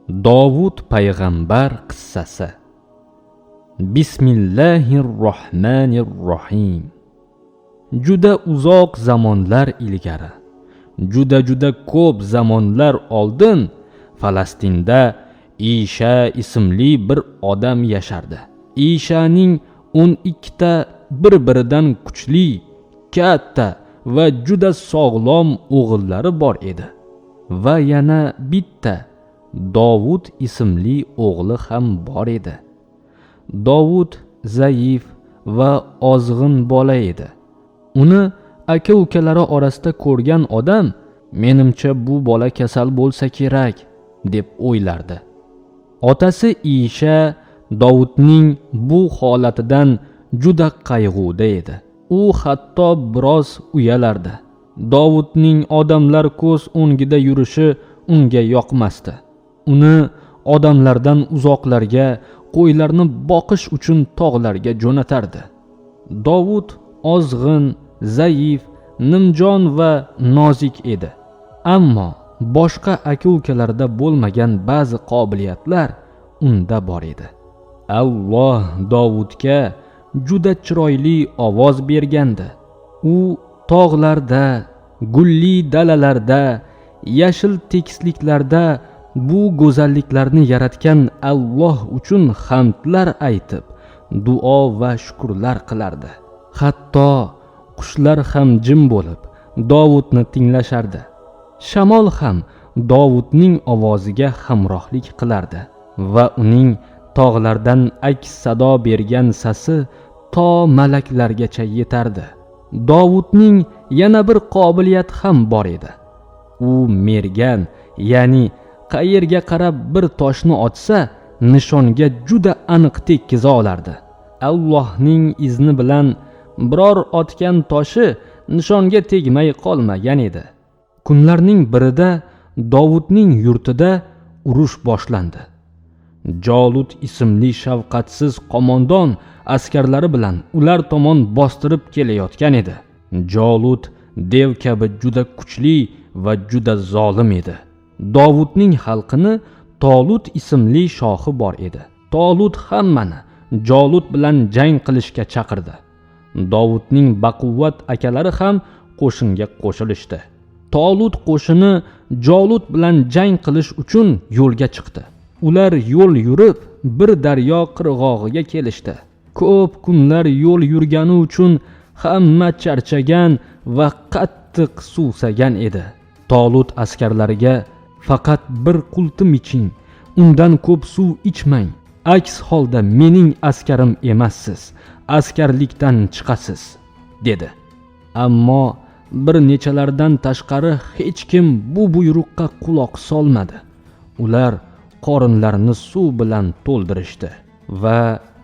Dovud payg'ambar qissasi. Bismillahirrohmanirrohim. Juda uzoq zamonlar ilgari, juda ko'p zamonlar oldin Falastinda Isha ismli bir odam yashardi. Ishaning 12 ta bir-biridan kuchli, katta va juda sog'lom o'g'illari bor edi. Va yana bitta Dovud ismli o'g'li ham bor edi. Dovud zaif va ozg'in bola edi. Uni aka-ukalari orasida ko'rgan odam, menimcha bu bola kasal bo'lsa kerak deb o'ylardi. Otasi Isha Dovudning bu holatidan juda qayg'uda edi. U hatto biroz uyalardi. Dovudning odamlar ko'z o'ngida yurishi unga yoqmasdi. Uni odamlardan uzoqlarga, qo'ylarni boqish uchun tog'larga jo'natardi. Dovud ozg'in, zaif, nimjon va nozik edi. Ammo boshqa aka-ukalarda bo'lmagan ba'zi qobiliyatlar unda bor edi. Alloh Dovudga juda chiroyli ovoz bergandi. U tog'larda, gulli dalalarda, yashil tekisliklarda bu go'zalliklarni yaratgan Alloh uchun hamdlar aytib, duo va shukrlar qilardi. Hatto qushlar ham jim bo'lib Dovudni tinglashardi. Shamol ham Dovudning ovoziga hamrohlik qilardi va uning tog'lardan aks sado bergan sasi to malaklargacha yetardi. Dovudning yana bir qobiliyati ham bor edi. U mergan, ya'ni qayerga qarab bir toshni otsa, nishonga juda aniq tekkiza olardi. Allohning izni bilan biror otgan toshi nishonga tegmay qolmagan edi. Kunlarning birida Dovudning yurtida urush boshlandi. Jolut ismli shafqatsiz qo'mondon askarlari bilan ular tomon bostirib kelayotgan edi. Jolut dev kabi juda kuchli va juda zolim edi. Dovudning xalqini Tolut ismli shohi bor edi. Tolut hammani Jolut bilan jang qilishga chaqirdi. Dovudning baquvvat akalari ham qo'shinga qo'shilishdi. Tolut qo'shini Jolut bilan jang qilish uchun yo'lga chiqdi. Ular yo'l yurib bir daryo qirg'og'iga kelishdi. Ko'p kunlar yo'l yurgani uchun hamma charchagan va qattiq suvsagan edi. Tolut askarlariga faqat bir qultum iching, undan ko'p suv ichmang. Aks holda mening askarim emassiz, askarlikdan chiqasiz, dedi. Ammo bir nechalardan tashqari hech kim bu buyruqqa quloq solmadi. Ular qorinlarini suv bilan to'ldirishdi va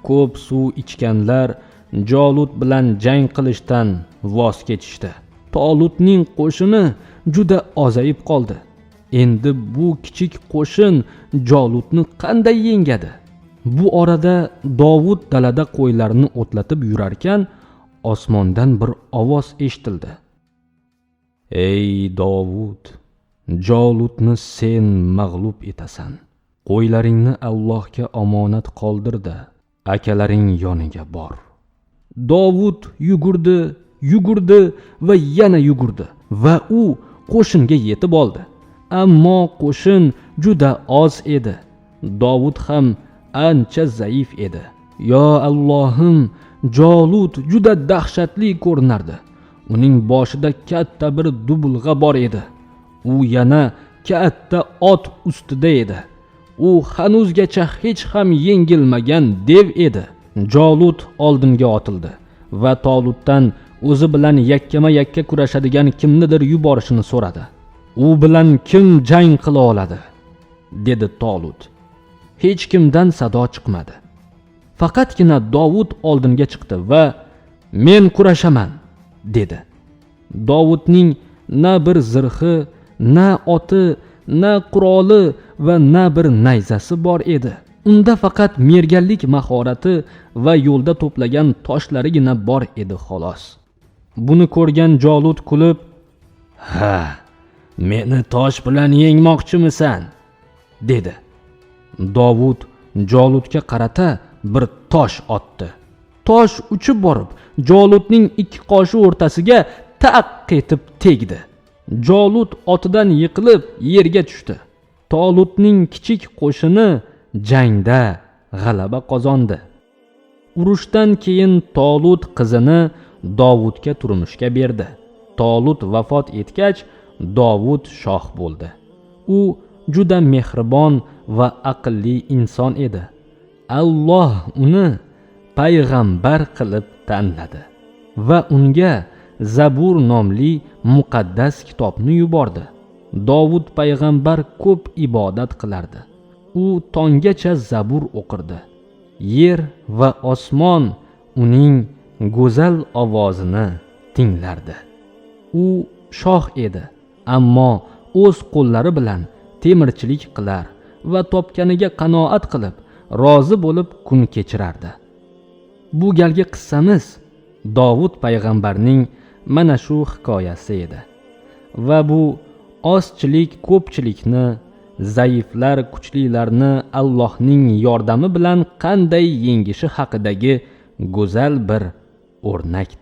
ko'p suv ichganlar Jolut bilan jang qilishdan voz kechishdi. Tolutning qo'shini juda ozayib qoldi. Endi bu kichik qo'shin Jolutni qanday yengadi? Bu orada Dovud dalada qo'ylarni o'tlatib yurarkan, osmondan bir ovoz eshitildi. Ey Dovud, Jolutni sen mag'lub etasan. Qo'ylaringni Allohga omonat qoldirdi, akalaring yoniga bor. Dovud yugurdi va yana yugurdi va u qo'shinga yetib oldi. Ammo qo'shin juda oz edi. Dovud ham ancha zaif edi. Yo Allohim, Jolut juda dahshatli ko'rinardi. Uning boshida katta bir dubulg'a bor edi. U yana katta ot ustida edi. U hanuzgacha hech ham yengilmagan dev edi. Jolut oldinga otildi va Tolutdan o'zi bilan yakkama-yakka kurashadigan kimnidir yuborishini so'radi. U bilan kim jang qila oladi? Dedi Tolut. Hech kimdan sado chiqmadi. Faqatgina Dovud oldinga chiqdi va men kurashaman, dedi. Dovudning na bir zirhi, na oti, na quroli va na bir nayzasi bor edi. Unda faqat merganlik mahorati va yo'lda to'plagan toshlarigina bor edi xolos. Buni ko'rgan Jolut kulib, "Ha, meni tosh bilan yengmoqchimisan?" dedi. Dovud Jolutga qarata bir tosh otdi. Tosh uchib borib Jolutning ikki qoshi o'rtasiga taq etib tegdi. Jolut otidan yiqilib yerga tushdi. Tolutning kichik qo'shini jangda g'alaba qozondi. Urushdan keyin Tolut qizini Dovudga turmushga berdi. Tolut vafot etgach, Dovud shoh bo'ldi. U juda mehribon va aqlli inson edi. Alloh uni payg'ambar qilib tanladi va unga Zabur nomli muqaddas kitobni yubordi. Dovud payg'ambar ko'p ibodat qilardi. U tonggacha Zabur o'qirdi. Yer va osmon uning go'zal ovozini tinglardi. U shoh edi, ammo o'z qo'llari bilan temirchilik qilar va topganiga qanoat qilib, rozi bo'lib kun kechirardi. Bu galgi qissamiz Dovud payg'ambarning mana shu hikoyasi edi. Va bu ozchilik ko'pchilikni, zaiflar kuchlilarni Allohning yordami bilan qanday yengishi haqidagi go'zal bir o'rnakdir.